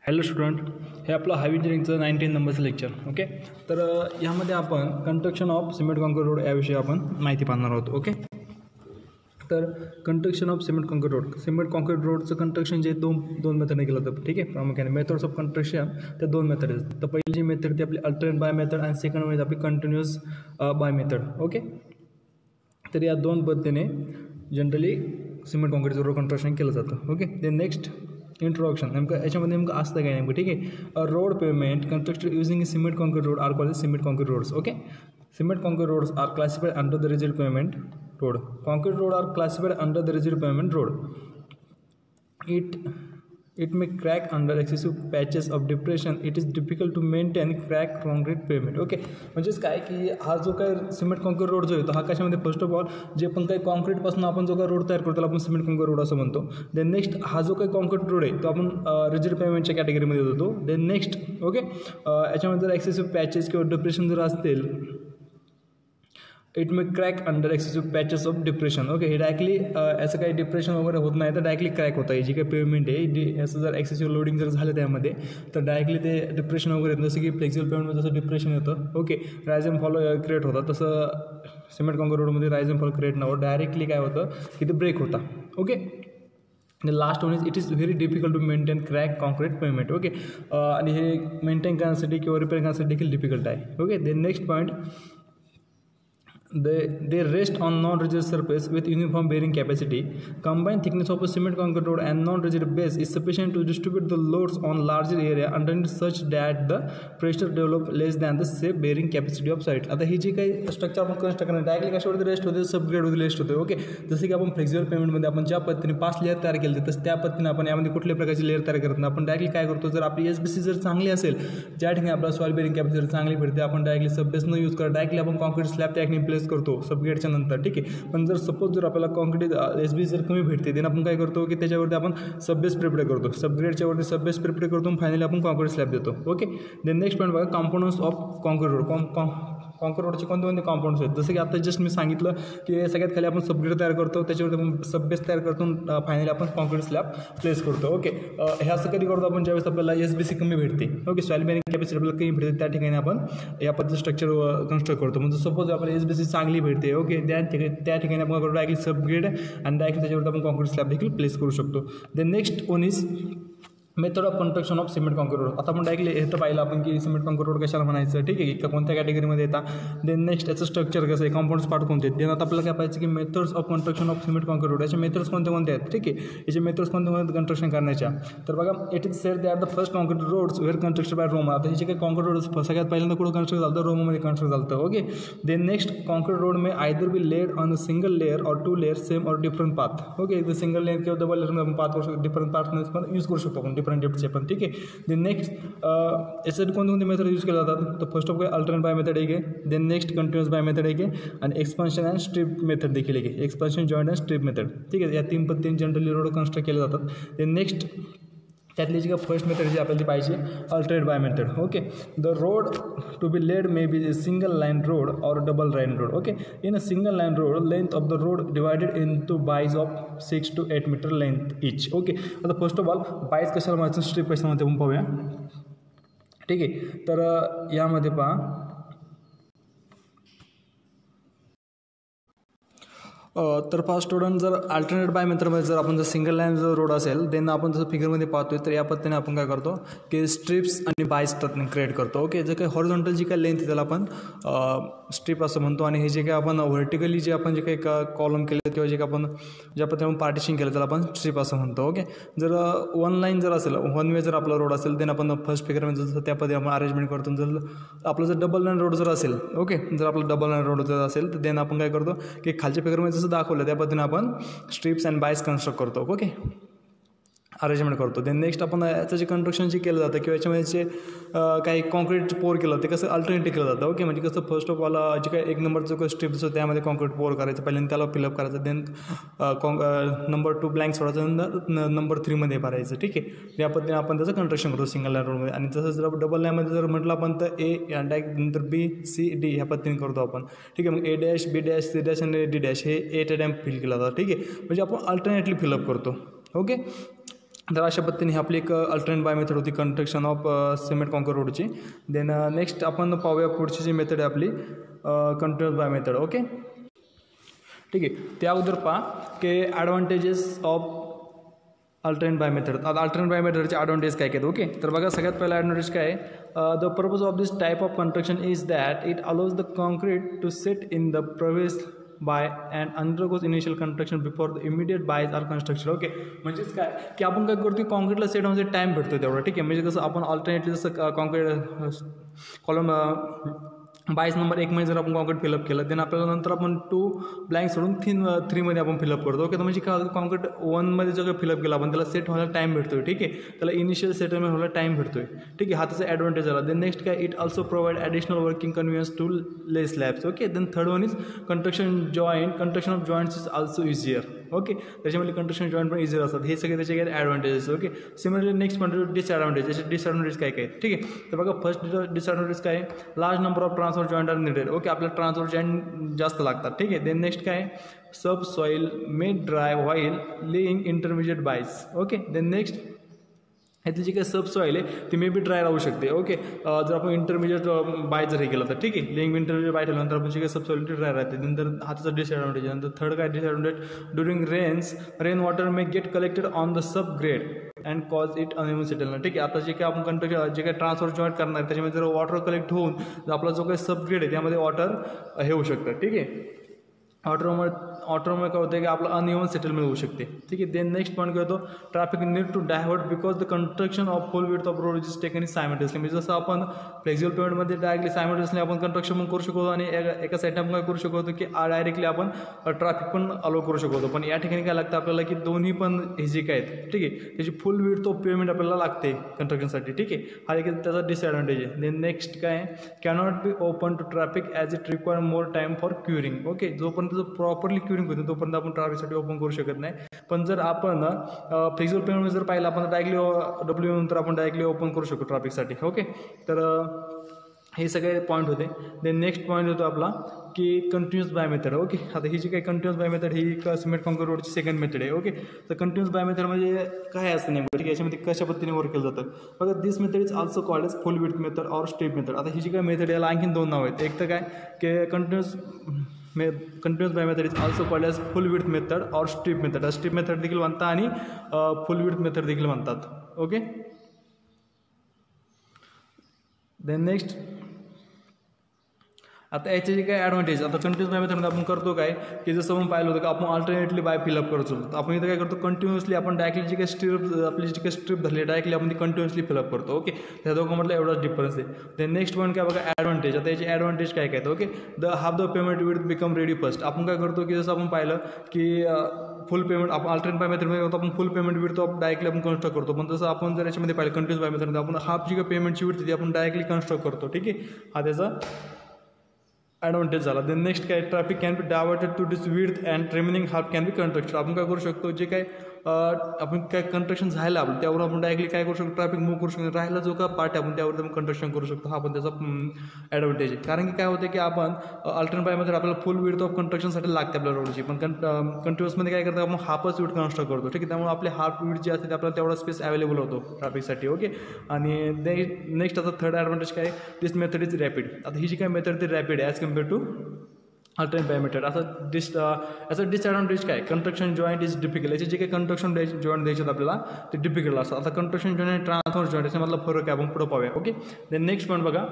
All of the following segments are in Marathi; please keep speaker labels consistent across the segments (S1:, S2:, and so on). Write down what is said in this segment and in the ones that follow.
S1: हॅलो स्टुडंट, हे आपलं हायवे इंजिनिअरिंगचं 19 नंबरचं लेक्चर. ओके, तर यामध्ये आपण construction of cement concrete road याविषयी आपण माहिती पाहणार आहोत. ओके, तर कन्स्ट्रक्शन ऑफ सिमेंट कॉन्क्रीट रोडचं कन्स्ट्रक्शन जे दोन मेथडने केलं जातं. ठीक आहे, प्रामुख्याने मेथड्स ऑफ कन्स्ट्रक्शन त्या दोन मेथड आहेत. तर पहिली जी मेथड ती आपली अल्टरनेट बाय मेथड आणि सेकंड म्हणजे आपली कंटिन्युअस बाय मेथड. ओके, तर या दोन पद्धतीने generally cement concrete road construction केलं जातं. ओके, ते नेक्स्ट इंट्रोडक्शन नेमकं याच्यामध्ये नेमकं असतं काय नेमकं. ठीक आहे, road pavement constructed using cement concrete road are called cement concrete roads. Okay, cement concrete roads are classified under the rigid pavement road. Concrete road are classified under the rigid pavement road. It may crack under excessive patches of depression. It is difficult to maintain crack concrete pavement. Okay, म्हणजेच काय की हा जो काय सिमेंट कॉन्क्रीट रोड जो आहे हा कशामध्ये फर्स्ट ऑफ ऑल जे पण काही कॉन्क्रीटपासून आपण जो काय रोड तयार करतो त्याला आपण सिमेंट कॉन्क्रीट रोड असं म्हणतो. देन नेक्स्ट हा जो काही कॉन्क्रीट रोड आहे तो आपण रिजिड पेमेंटच्या कॅटेगरीमध्ये येतो. देन नेक्स्ट ओके, याच्यामध्ये जर एक्सेसिव्ह पॅचेस किंवा डिप्रेशन जर असतील, it may crack under excessive patches of depression. Okay, हे डायरेक्टली असं काही डिप्रेशन वगैरे होत नाही तर डायरेक्टली क्रॅक होतं. जी काही पेमेंट आहे असं जर एक्सेसिव्ह लोडिंग जर झालं त्यामध्ये तर डायरेक्टली ते डिप्रेशन वगैरे येतं. जसं की फ्लेक्सिबल पेमेंटमध्ये जसं डिप्रेशन येतं. ओके, रायज अँड फॉल क्रिएट होतं, तसं सिमेंट कॉन्क्रीट रोडमध्ये रायज अँड फॉल क्रिएट नव्हतं. डायरेक्टली काय होतं की ते ब्रेक होता. Okay, last one is it is very difficult to maintain crack concrete pavement. Okay, आणि हे मेंटेन करण्यासाठी किंवा रिपेअर करण्यासाठी देखील डिफिकल्ट आहे. Okay, then next point, they rest on non-rigid surface with uniform bearing capacity. Combined thickness of a cement concrete road and non-rigid base is sufficient to distribute the loads on larger area underneath such that the pressure develop less than the safe bearing capacity of site. आता ही जी काही स्ट्रक्चर आपण कन्स्ट्रक्ट करणार डायरेक्टली कशावरती रेस्ट होते, सबग्रेडवरती रेस्ट होते. ओके, जसं की आपण फ्लेक्सिबल पेमेंटमध्ये आपण ज्या पद्धतीने 5 लेअर तयार केले तसं त्या पद्धतीने आपण यामध्ये कुठल्या प्रकारची लेअर तयार करत नाही. आपण डायरेक्टली काय करतो, जर आपली SBC जर चांगली असेल, ज्या ठिकाणी आपल्याला सॉइल बेरिंग कॅपॅसिटी चांगली भेटते, आपण डायरेक्टली सब बेस न यूज करता डायरेक्टली आपण कॉन्क्रीट स्लॅब त्या ठिकाणी प्लेस करतो सबग्रेडच्या नंतर. ठीक आहे, पण जर सपोज जर आपल्याला कॉन्क्रीट SBC जर कमी भेटते देन आपण काय करतो की त्याच्यावरती आपण सबबेस प्रिपेअर करतो, सबग्रेडच्या वरती सबबेस प्रिपेअर करतो, फायनली आपण कॉन्क्रीट स्लॅब देतो. ओके, देन नेक्स्ट पॉईंट बघा, components of concrete road. Concrete रोडचे कोणते कॉम्पाउंड्स आहेत, जसं की आता जस्ट मी सांगितलं की सगळ्यात खाली आपण सबग्रेड तयार करतो, त्याच्यावरती आपण सबबेस तयार करतो, फायनली आपण कॉन्क्रीट स्लॅब प्लेस करतो. ओके, हे असं कधी करतो आपण ज्यावेळेस आपल्याला SBC कमी भेटते. ओके, सॉइल बेरिंग कॅपॅसिटी आपल्याला कमी भेटते त्या ठिकाणी आपण या पद्धतीचं स्ट्रक्चर कन्स्ट्रक्ट करतो. म्हणजे सपोज आपल्याला SBC चांगली भेटते. ओके, त्या ठिकाणी आपण करतो डायरेक्टली सबग्रेड आणि डायरेक्टली त्याच्यावरती आपण कॉन्क्रीट स्लॅब देखील प्लेस करू शकतो. Then next one is method of construction of cement concrete road. आता आपण डायरेक्टली हे तर पाहिलं आपण की सिमेंट कॉन्क्रीट रोड कशाला म्हणायचं. ठीक आहे, का कोणत्या कॅटेगरीमध्ये येतात. देन नेक्स्ट याचं स्ट्रक्चर कसं आहे, कॉम्पाउंड्स पार्ट कोणते आहेत. देन आता आपल्याला काय पाहिजे की methods of construction of cement concrete road. याचे मेथड्स कोणते आहेत. ठीक आहे, याचे मेथड्स कोणते कन्स्ट्रक्शन करण्याच्या. तर बघा, it is said that the first concrete roads were constructed by Roma. आता हे जे काही कॉन्क्रीट रोड सगळ्यात पहिल्यांदा कुठं कन्स्ट्रक्ट झालं तर रोमामध्ये कन्स्ट्रक्ट झालं. Okay, then next concrete road may either be laid on a single layer or 2 layer same or different path. Okay, एकदा सिंगल लेअर किंवा डबल लेअर आपण पाथ करू शकतो, डिफरंट पाथमध्ये पण यूज करू शकतो आपण डिफरंट डेप्थचे पण. ठीक आहे, देन नेक्स्ट यासाठी कोणते मेथड यूज केले जातात, तर first of all alternate bay method एक आहे. Then next continuous bay method एक आहे आणि एक्सपान्शन अँड स्ट्रिप मेथड देखील एक आहे. Expansion, joint and strip method. ठीक आहे, या 3 पद्धतीने जनरली रोड कन्स्ट्रक्ट केले जातात. देन नेक्स्ट त्यातली जी काय फर्स्ट मेथड जी आपल्याला ती पाहिजे alternate bay method. Okay, the road to be laid may be single line road or double line road. Okay, in a single line road length of the road divided into bays of 6 to 8 metre length each. Okay, आता फर्स्ट ऑफ ऑल बायज कशाला म्हणायचं, स्ट्रिप कशाला म्हणते आपण पाहूया. ठीक आहे, तर यामध्ये पहा, तर फर्स्ट स्टुडंट जर अल्टरनेट बाय मेथडमध्ये जर आपण जर सिंगल लाईन जर रोड असेल देन आपण जसं फिगरमध्ये पाहतोय तर या पद्धतीने आपण काय करतो की स्ट्रिप्स आणि बायज क्रिएट करतो. ओके, जे काही हॉरिझॉन्टल जी काही लेंथ त्याला आपण स्ट्रिप असं म्हणतो आणि हे जे काही आपण व्हर्टिकली जे आपण जे काही कॉलम केले किंवा जे काही आपण ज्या पद्धतीने आपण पार्टिशन केलं त्याला आपण स्ट्रिप असं म्हणतो. ओके, जर वन लाईन जर असेल, वन वे जर आपला रोड असेल देन आपण फर्स्ट फिगरमध्ये जसं त्या पद्धतीने आपण अरेंजमेंट करतो. जर आपलं जर डबल लाईन रोड जर असेल, ओके, जर आपलं डबल लाईन रोड जर असेल तर देन आपण काय करतो की खालच्या फिगरमध्ये जसं दाखवलं त्या पद्धतीने आपण स्ट्रिप्स अँड बायज कन्स्ट्रक्ट करतो. ओके, अरेंजमेंट करतो. देन नेक्स्ट आपण याचं जे कन्स्ट्रक्शन जे केलं जातं किंवा याच्यामध्ये जे काही कॉन्क्रीट पोर केलं ते कसं अल्टरनेटिव्ह केलं जातं. ओके, म्हणजे कसं फर्स्ट ऑफ ऑल जे काही 1 नंबरचं काही स्ट्रिप असतो त्यामध्ये कॉन्क्रीट पोर करायचं, पहिल्यांदा त्याला फिलअप करायचं, देन नंबर 2 ब्लँक सोडायचं, नंबर 3 मध्ये भरायचं. ठीक आहे, या पद्धतीने आपण त्याचं कन्स्ट्रक्शन करतो सिंगल लाईन रोडमध्ये. आणि तसं जर डबल लाईनमध्ये जर म्हटलं आपण तर A डायरेक्ट नंतर B C D ह्या पद्धतीने करतो आपण. ठीक आहे, मग A dash B dash C dash आणि D डॅश हे 8 टाइम फिल केलं जातं. ठीक आहे, म्हणजे आपण अल्टरनेटली फिलअप करतो. ओके, तर अशा पद्धतीने ही आपली एक अल्टरनेट बाय मेथड होती कन्स्ट्रक्शन ऑफ सिमेंट कॉन्क्रीट रोडची. देन नेक्स्ट आपण पाहूया पुढची जी मेथड आहे आपली कंटिन्युअस बाय मेथड. ओके, ठीक आहे. त्या अगोदर पहा की advantages of alternate bay method. आता अल्टरनेट बाय मेथडचे ॲडव्हान्टेज काय आहेत. ओके, तर बघा सगळ्यात पहिला ॲडव्हान्टेज काय आहे. The purpose of this type of construction is that it allows the concrete to set in the previous bay and undergoes initial construction before the immediate bays are construction. Okay, म्हणजेच काय की आपण काय करतो कॉन्क्रीटला सेट होण्यासाठी टाईम भेटतो तेवढा. ठीक आहे, म्हणजे कसं आपण ऑल्टरनेटली जसं कॉन्क्रीट कॉलम बायस नंबर 1 मध्ये जर आपण कॉन्क्रीट फिलअप केलं देन आपल्याला नंतर आपण 2 ब्लँक सोडून 3 मध्ये आपण फिलअप करतो. ओके, तर म्हणजे काय कॉन्क्रीट 1 मध्ये जर फिलअप केला आपण त्याला सेट व्हायला टाईम भेटतोय. ठीक आहे, त्याला इनिशियल सेटलमेंट व्हायला टाईम भेटतोय. ठीक आहे, हा त्याचा ॲडव्हान्टेज झाला. देन नेक्स्ट काय it also provide additional working convenience to lay slabs. Okay, then third one is construction of joints is also easier. Okay, त्याच्यामध्ये कंस्ट्रक्शन जॉईंट पण इझियर असतात. हे सगळे त्याचे काही ॲडव्हान्टेजेस. ओके, सिमिलरली नेक्स्ट म्हणजे डिसॲडव्हान्टेज. याचे डिसॲडव्हान्टेज काय काय. ठीक आहे, तर बघा फर्स्ट डिसॲडव्हान्टेज काय आहे. Large number of transfer joint are needed. Okay, आपल्याला ट्रान्सफर जॉईंट जास्त लागतात. ठीक आहे, देन नेक्स्ट काय sub soil may dry while laying intermediate bays. Okay, then next ह्यातली जी काही सब सॉईल आहे ती मे बी ड्राय राहू शकते. ओके, जर आपण इंटरमिजिएट बाय जर हे केलं तर. ठीक आहे, लेईंग इंटरमिजिएट बाय ठेवल्यानंतर आपण जी काही सब सॉईल ड्राय राहते. नंतर हा त्याचा डिसॲडव्हान्टेज. नंतर थर्ड काय disadvantage during rain water may gate collected on the sub grade and cause it uneven settlement. ठीक आहे, आता जे काही आपण कंस्ट्रक्शन जे काही ट्रान्सफर जॉईंट करणार आहे त्याच्यामध्ये जर वॉटर कलेक्ट होऊन आपला जो काही सब ग्रेड आहे त्यामध्ये वॉटर हे होऊ शकतं. ठीक आहे, ऑटोमुळे काय होतं की आपलं अनइवन सेटलमेंट होऊ शकते. ठीक आहे, देन नेक्स्ट पॉईंट काय होतो traffic need to divert because the construction of full width of road is taken simultaneously. म्हणजे जसं आपण फ्लेक्झिबल पेमेंटमध्ये डायरेक्टली सायमल्टेनियसली आपण कंस्ट्रक्शन पण करू शकतो आणि एका साईडने आपण काय करू शकतो की डायरेक्टली आपण ट्रॅफिक पण अलो करू शकतो. पण या ठिकाणी काय लागतं आपल्याला की दोन्ही पण हे जे काय आहेत ठीक आहे त्याची फुल विड्थ ऑफ पेमेंट आपल्याला लागते कंस्ट्रक्शनसाठी. ठीक आहे, हा एक त्याचा डिसॲडव्हान्टेज आहे. देन नेक्स्ट काय cannot be open to traffic as it require more time for curing. Okay, जोपर्यंत प्रॉपरली क्युरिंग होते तोपर्यंत आपण ट्रॅफिकसाठी ओपन करू शकत नाही. पण जर आपण फ्लेक्झिबल पेमेंट जर पाहिलं आपण डायरेक्टली डब्ल्यू नंतर आपण डायरेक्टली ओपन करू शकतो ट्रॅफिकसाठी. ओके, तर हे सगळे पॉईंट होते. देन नेक्स्ट पॉईंट होतो आपला की कंटिन्युअस बाय मेथड. ओके, आता ही जी काही कंटिन्युअस बाय मेथड ही सिमेंट कॉन्क्रीट रोडची सेकंड मेथड आहे. ओके, तर कंटिन्युअस बाय मेथड म्हणजे काय असतं नेमकं. ठीक आहे, याच्यामध्ये कशा पद्धतीने वर्क केलं जातं बघा. This method is also called as full width method or strip method. आता ही जी काही मेथड याला आणखीन 2 नाव आहेत. एक तर काय की continuous bay method is also called as full width method or strip method. Strip method देखील म्हणतात आणि फुल विड्थ मेथड देखील म्हणतात. ओके, देन नेक्स्ट आता याचे जे काय ॲडव्हान्टेज. आता कंटिन्युअस बाय मेथडमध्ये आपण करतो काय की जसं आपण पाहिलं होतं की आपण अल्टरनेटली बाय फिलअप करतो. तर आपण इथं काय करतो कंटिन्युअसली आपण डायरेक्टली जी काही आपली जी काही स्ट्रीप धरली डायरेक्टली आपण ती कंटिन्युअसली फिलअप करतो. ओके, त्या दोघांमधला एवढाच डिफरन्स आहे. देन नेक्स्ट पॉईंट काय बघा ॲडव्हान्टेज. आता याचे ॲडव्हान्टेज काय काय. Okay, the half the payment will become ready first. आपण काय करतो की जसं आपण पाहिलं की फुल पेमेंट आपण अल्टरनेट बाय मेथडमध्ये करतो आपण फुल पेमेंट विड्थ ऑफ डायरेक्टली आपण कन्स्ट्रक्ट करतो. पण जसं आपण जर याच्यामध्ये पाहिलं कंटिन्युअस बाय मेथडमध्ये आपण हाफ जी काही पेमेंटची विड्थ ती आपण डायरेक्टली कन्स्ट्रक्ट करतो. ठीक आहे, हा त्याचा ॲडव्हान्टेज झाला. देन नेक्स्ट काय traffic can be diverted to this width and remaining half can be constructed. आपण काय करू शकतो जे काय आपण काय कंस्ट्रक्शन झालं आपण त्यावर आपण डायरेक्टली काय करू शकतो ट्रॅफिक मूव्ह करू शकतो. राहिला जो का पार्ट आहे आपण त्यावर आपण कंस्ट्रक्शन करू शकतो. हा पण त्याचा ॲडव्हान्टेज आहे. कारण की काय होतं की आपण अल्टरनेट बाय मेथड आपल्याला फुल विड्थ ऑफ कंस्ट्रक्शनसाठी लागते आपल्या रोडची. पण कंटिन्युअसमध्ये काय करतो आपण हाफच विड्थ कन्स्ट्रक्ट करतो. ठीक आहे, त्यामुळे आपले हाफ विड्थ जे असते ते आपल्याला तेवढा स्पेस अवेलेबल होतो ट्रॅफिकसाठी. ओके, आणि नेक्स्ट आता थर्ड ॲडव्हान्टेज काय दिस मेथड इज रॅपिड. आता ही जी काय मेथड ती रॅपिड आहे as compare to alternate bay method. आता याचा डिसॲडव्हान्टेज काय कंस्ट्रक्शन जॉईंट इज डिफिकल्ट. याचे जे काही कंस्ट्रक्शन जॉईंट द्यायचे आपल्याला ते डिफिकल्ट असतात. आता कंस्ट्रक्शन जॉईंट आणि ट्रान्सफर जॉईंट याच्यामधला फरक आहे आपण पुढे पाहूया. ओके, देन नेक्स्ट पॉईंट बघा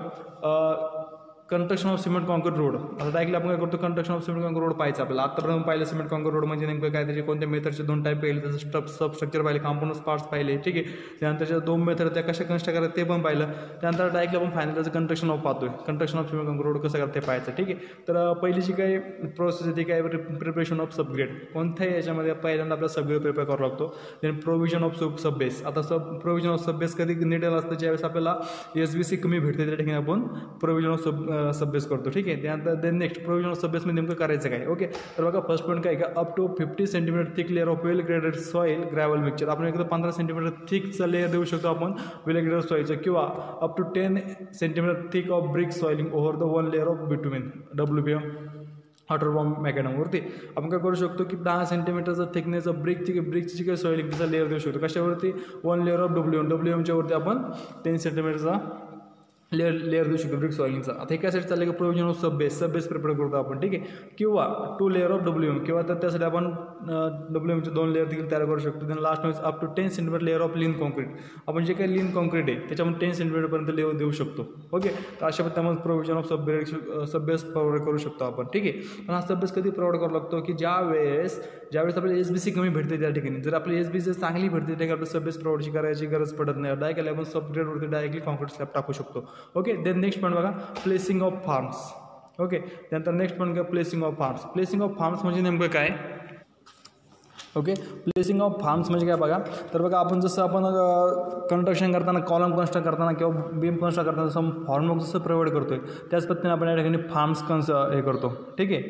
S1: construction of cement concrete road. आता डायरेक्टली आपण काय करतो construction of cement concrete road पाहायचं आपल्याला. आतापर्यंत पाहिलं सिमेंट कॉन्क्रीट रोड म्हणजे नेमकं काय त्याचे कोणत्या मेथडचे 2 टाईप पाहिले त्याचं सबस्ट्रक्चर पाहिले कॉम्पोनंट्स पार्ट्स पाहिले. ठीक आहे, त्यानंतर 2 मेथड त्या कशा कन्स्ट्रक्ट करायचं ते पण पाहिलं. त्यानंतर डायरेक्टली आपण फायनल त्याचं कंस्ट्रक्शन ऑफ पाहतोय construction of cement concrete road कसं करतं ते पाहायचं. ठीक आहे, तर पहिली जी काही प्रोसेस आहे ती काय प्रिपरेशन ऑफ सबग्रेड. कोणत्याही याच्यामध्ये पहिल्यांदा आपल्याला सबग्रेड प्रिपेअर करावं लागतो. Then provision of sub base. आता प्रोव्हिजन ऑफ सब बेस कधी निडेल असतं ज्यावेळेस आपल्याला SBC कमी भेटते त्या ठिकाणी आपण प्रोव्हिजन ऑफ सब बेस करतो. ठीक आहे, त्यानंतर देन नेक्स्ट प्रोव्हिजन ऑफ सब बेसमध्ये नेमकं करायचं काय. ओके, तर बघा फर्स्ट पॉईंट काय का up to 50 centimetre thick layer of well graded soil gravel mixture. आपण एकदा 15 सेंटीमीटर थिकचं लेअर देऊ शकतो आपण वेल ग्रेडेड सॉईलचं, किंवा up to 10 centimetre thick of brick soiling over the 1 layer of bitumen WBM water bound मेकॅनमवरती आपण काय करू शकतो की 10 सेंटीमीटरचा थिकनेसचा ब्रिकची जी काही सॉइल तिचा लेअर देऊ शकतो. कशावरती? वन लेअर ऑफ WM वरती आपण 10 सेंटीमीटरचा लेअर देऊ शकतो ब्रिक सॉइलिंगचा. आता हे कशासाठी चाललं की provision of sub base prepare करतो आपण, ठीक आहे, किंवा 2 लेअर ऑफ WM किंवा तर त्यासाठी आपण WMचे 2 लेअर देखील तयार करू शकतो. Then last means up to 10 centimetre layer of lean concrete. आपण जे काही लीन कॉन्क्रीट आहे त्याच्यामध्ये 10 सेंटीमीटरपर्यंत लेअर देऊ शकतो. ओके, तर अशा पद्धतीने provision of sub base provide करू शकतो आपण, ठीक आहे. पण हा सब बेस कधी प्रोव्हाइड करावा लागतो की ज्यावेळेस आपल्याला SBC कमी भेटते त्या ठिकाणी. जर आपली SBC चांगली भेटते त्या ठिकाणी आपल्याला सब बेस प्रोव्हाइडची करायची गरज पडत नाही. डायरेक्टली आपण सब ग्रेडवरती डायरेक्टली कॉन्क्रीट स्लॅब टाकू शकतो. ओके, देन नेक्स्ट पॉईंट बघा, प्लेसिंग ऑफ फार्म्स. ओके, त्यानंतर नेक्स्ट पॉईंट काय, placing of farms. Placing of farms म्हणजे नेमकं काय? ओके, प्लेसिंग ऑफ फार्म्स म्हणजे काय बघा, तर बघा आपण जसं आपण कन्स्ट्रक्शन करताना, कॉलम कन्स्ट्रक्ट करताना किंवा बीम कन्स्ट्रक्ट करताना जसं फॉर्म जसं प्रोव्हाइड करतोय त्याच पद्धतीने आपण या ठिकाणी फार्म्स हे करतो, ठीक आहे,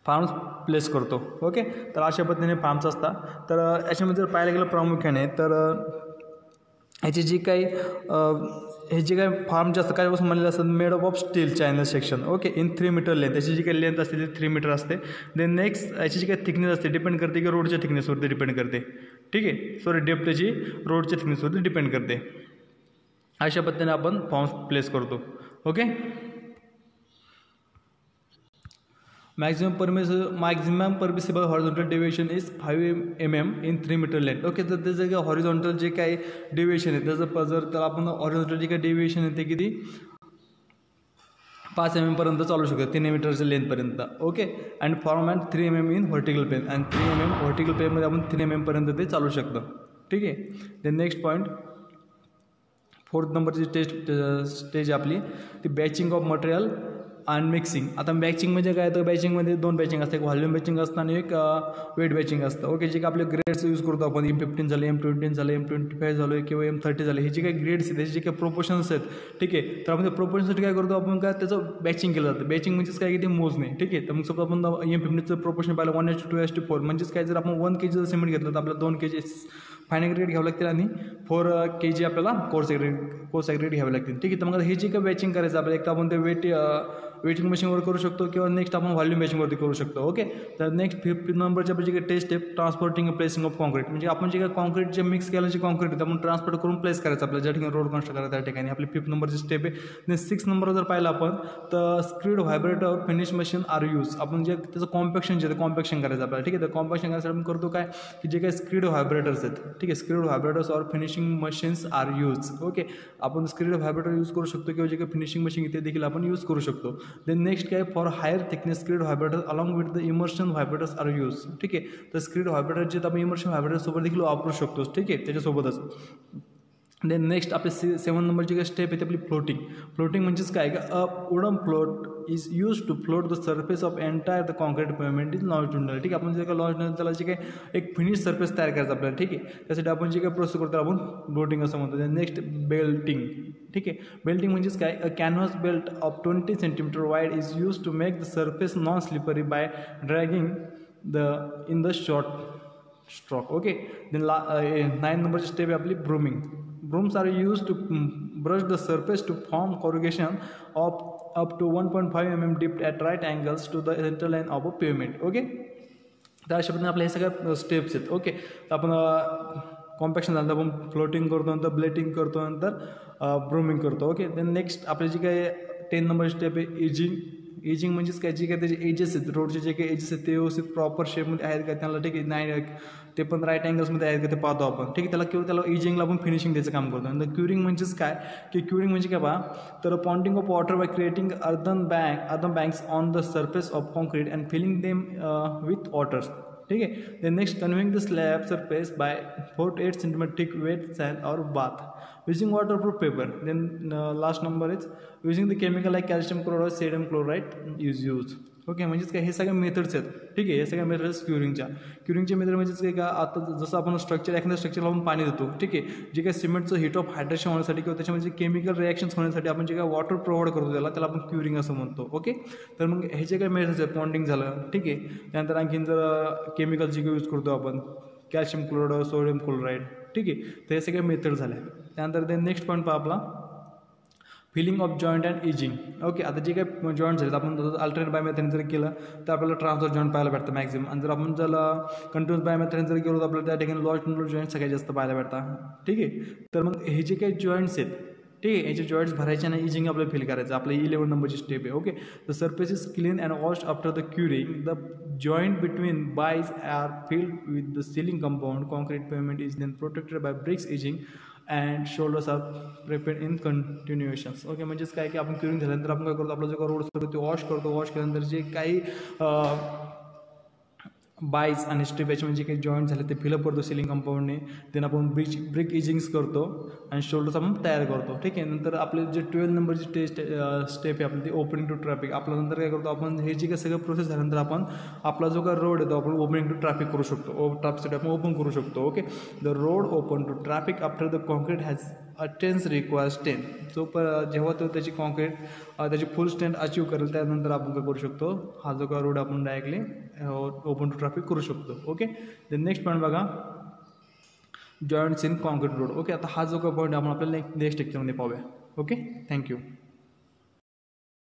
S1: फार्म्स प्लेस करतो. ओके, तर अशा पद्धतीने फार्म्स असतात. तर याच्यामध्ये जर पाहायला गेलं प्रामुख्याने तर ह्याची जी काही हे जे काही फार्म जास्त कायपासून बनलेलं असतात, made of steel channel section. Okay, in 3 metre length. त्याची जी काही लेंथ असते ती 3 मीटर असते. देन नेक्स्ट याची जी काही थिकनेस असते डिपेंड करते की रोडच्या थिकनेसवरती डिपेंड करते, ठीक आहे, सॉरी डेप्थ त्याची रोडच्या थिकनेसवरती डिपेंड करते. अशा पद्धतीने आपण फॉर्म्स प्लेस करतो. Okay, maximum permissible horizontal deviation is 5 mm in 3 metre length. Okay, तर त्याचं काय हॉरिझॉन्टल जे काही डेविएशन आहे त्याचं जर तर आपण हॉरिझॉन्टल जे काही डेविएशन आहे ते किती 5 mm पर्यंत चालू शकतो, 3 मीटरच्या लेंथपर्यंत. Okay, and from 3 mm in vertical plane, आणि 3 mm व्हर्टिकल प्लेनमध्ये आपण 3 mm पर्यंत ते चालू शकतं, ठीक आहे. देन नेक्स्ट पॉईंट, 4th नंबरची स्टेज आपली ती बॅचिंग ऑफ मटेरियल आणि मिक्सिंग. आता बॅचिंग म्हणजे काय, तर बॅचिंगमध्ये 2 बॅचिंग असतं, एक व्हॉल्यूम बॅचिंग असतं आणि एक वेट बॅचिंग असतं. ओके, जे काही आपले ग्रेड्स यूज करतो आपण, M15 झालं, M20 झालं, M25 झालं किंवा M30 झालं, हे जे काही ग्रेड्स आहेत त्याचे जे काही प्रोपोर्शन्स आहेत, ठीक आहे, तर आपण त्या प्रोपोर्शनसाठी काय करतो, आपण काय त्याचं बॅचिंग केलं जातं. बॅचिंग म्हणजेच काय की ते मोजणे, ठीक आहे. तर मग सपोज आपण M15चं प्रोपोर्शन पाहिलं 1:2:4, म्हणजेच काय, जर आपण 1 kg सिमेंट घेतलं तर आपल्याला 2 kg फायनल ग्रेड घ्यावं लागतील आणि 4 kg आपल्याला कोर्स ॲग्रेड घ्यावे लागतील, ठीक आहे. तर मग हे जे काही बॅचिंग करायचं आपल्याला, एक तर आपण ते वेटिंग मशीनवर करू शकतो किंवा नेक्स्ट आपण व्हॉल्यूम बॅचिंगवरती करू शकतो. ओके, तर नेक्स्ट 5th नंबरची आपली जी काही टेस्ट आहे, ट्रान्सपोर्टिंग प्लेसिंग ऑफ कॉन्क्रीट. म्हणजे आपण जे काही कॉन्क्रीट जे मिक्स केलं जे कॉन्क्रीट आहे आपण ट्रान्सपोर्ट करून प्लेस करायचं आपल्याला ज्या ठिकाणी रोड कन्स्ट्रक्ट करायचं त्या ठिकाणी. आपली 5th नंबरची स्टेप आहे. देन 6th नंबरवर जर पाहिलं आपण तर screed vibrator finish machine are use. आपण जे त्याचं कॉम्पॅक्शन जे कॉम्पॅक्शन करायचं आपल्याला, ठीक आहे. तर कॉम्पॅक्शन करायसाठी आपण करतो काय की जे काही स्क्रीड व्हायब्रेटर्स आहेत, ठीक आहे, screed vibrators or finishing machines are use. Okay, आपण स्क्रीड व्हायब्रेटर यूज करू शकतो किंवा जे काही फिनिशिंग मशीन ते देखील आपण यूज करू शकतो. देन नेक्स्ट काय, for higher thickness screed vibrator along with the immersion vibrators are use. ठीक आहे, तर स्क्रीड व्हायब्रेटर जे आपण इमर्शन व्हायब्रेटर सोबत देखील वापरू शकतो, ठीक आहे, त्याच्यासोबतच. देन नेक्स्ट आपले 7 नंबरची काय स्टेप आहे आपली फ्लोटिंग म्हणजेच काय का a wooden float is use to float the surface of entire the concrete pavement is longitudinal. ठीक आहे, आपण जे काय लॉन्जिट्युडनल त्याला जे काय एक फिनिश सर्फेस तयार करायचं आपल्याला, ठीक आहे, त्यासाठी आपण जे काय प्रोसेस करतो आपण फ्लोटिंग असं म्हणतो. Next belting. ठीक आहे, बेल्टिंग म्हणजेच काय a canvas belt of 20 centimetre wide is use to make the surface non slippery by dragging in the short stroke. Okay, then 9 number step आपली brooming. Brooms are used to brush the surface to form corrugation of up to 1.5 mm deep at right angles to the center line of a pavement. Okay, तर अशा पद्धतीने आपल्या हे सगळ्या स्टेप्स आहेत. ओके, तर आपण कॉम्पॅक्शन झालं आपण फ्लोटिंग करतो, नंतर ब्लेटिंग करतो, नंतर ब्रूमिंग करतो. ओके, देन नेक्स्ट आपली जी काही 10 नंबर स्टेप आहे एजिंग म्हणजेच काय जे काय त्याचे एजेस आहेत रोडचे जे काही एजेस आहेत ते व्यवस्थित प्रॉपर शेपमध्ये आहेत का त्यांना, ठीक आहे, नाही ते पण राईट अँगल्समध्ये आहेत का ते पाहतो आपण, ठीक आहे. त्याला किंवा त्याला एजिंगला आपण फिनिशिंग द्यायचं काम करतो. आणि क्युरिंग म्हणजेच काय की क्युरिंग म्हणजे काय पहा तर ponding of water by creating earthen banks on the surface of concrete and filling them with waters. ठीक आहे, then next conveying the slab surface by 4 to 8 cm thick wet sand or bath using waterproof paper. Then last number is using the chemical like calcium chloride, sodium chloride is used. Okay, म्हणजेच काय हे सगळ्या मेथड्स आहेत. ठीक आहे, हे सगळ्या मेथड्स क्युरिंगचे मेथड म्हणजेच काय का आता जसं आपण एखाद्या स्ट्रक्चरला आपण पाणी देतो, ठीक आहे, जे काही सिमेंटचं हीट ऑफ हायड्रेशन होण्यासाठी किंवा त्याच्यामध्ये केमिकल रिॲक्शन्स होण्यासाठी आपण जे काय वॉटर प्रोव्हाइड करतो त्याला आपण क्युरिंग असं म्हणतो. ओके, तर मग हे जे काही मेथड्स आहेत पॉन्डिंग झालं, ठीक आहे, त्यानंतर आणखीन जर केमिकल जे काही यूज करतो आपण कॅल्शियम क्लोराईड, सोडियम क्लोराईड, ठीक आहे, तर हे सगळे मेथड झाल्या. त्यानंतर नेक्स्ट पॉईंट पहा आपला filling of joint and edging. Okay, आता जे काही जॉईंट झालेत आपण अल्टरनेट बाय मेथडने जर केलं तर आपल्याला ट्रान्सफर जॉईंट पाहायला भेटतं मॅक्झिमम. आणि जर आपण त्याला कंटिन्यूस बाय मेथडने जर गेलो तर आपल्याला त्या ठिकाणी लॉस जॉईंट सगळ्यात जास्त पाहायला भेटतात. ठीक आहे, तर मग हे जे काही जॉईंट्स आहेत, ठीक आहे, याचे जॉईंट्स भरायचे आणि इजिंग आपल्याला फिल करायचं. आपलं 11 नंबरची स्टेप आहे. Okay, the surface is clean and washed after the curing. The joint between bays are filled with the sealing compound. Concrete pavement is then protected by bricks edging and shoulders are prepared in continuations. Okay, म्हणजेच काय की आपण क्युरिंग झाल्यानंतर आपण काय करतो, आपला जो रोड असतो तो वॉश करतो. वॉश केल्यानंतर जे काही बाईज आणि स्ट्रिप याचे म्हणजे काही जॉईंट झाले ते फिलअप करतो सिलिंग कंपाऊंडने. देन आपण ब्रिक इजिंग्स करतो आणि शोल्डर्स आपण तयार करतो. ठीक आहे, नंतर आपले जे 12 नंबरची स्टेप आहे आपली ती ओपनिंग टू ट्रॅफिक. आपल्या नंतर काय करतो आपण, हे जे काही सगळं प्रोसेस झाल्यानंतर आपण आपला जो काय रोड आहे तो आपण ओपनिंग टू ट्रॅफिक करू शकतो. ट्रॅफिकसाठी आपण ओपन करू शकतो. Okay, the road open to traffic after the concrete has tens require strength. जेव्हा तो त्याची कॉन्क्रीट त्याची फुल स्ट्रेंथ अचीव करेल त्यानंतर आपण काय करू शकतो, हा जो का रोड आपण डायरेक्टली ओपन टू ट्रॅफिक करू शकतो. ओके, द नेक्स्ट पॉईंट बघा, joints in concrete road. Okay, आता हा जो का पॉईंट आपण आपल्याला नेक्स्ट लेक्चरमध्ये पाहूया. Okay, thank you.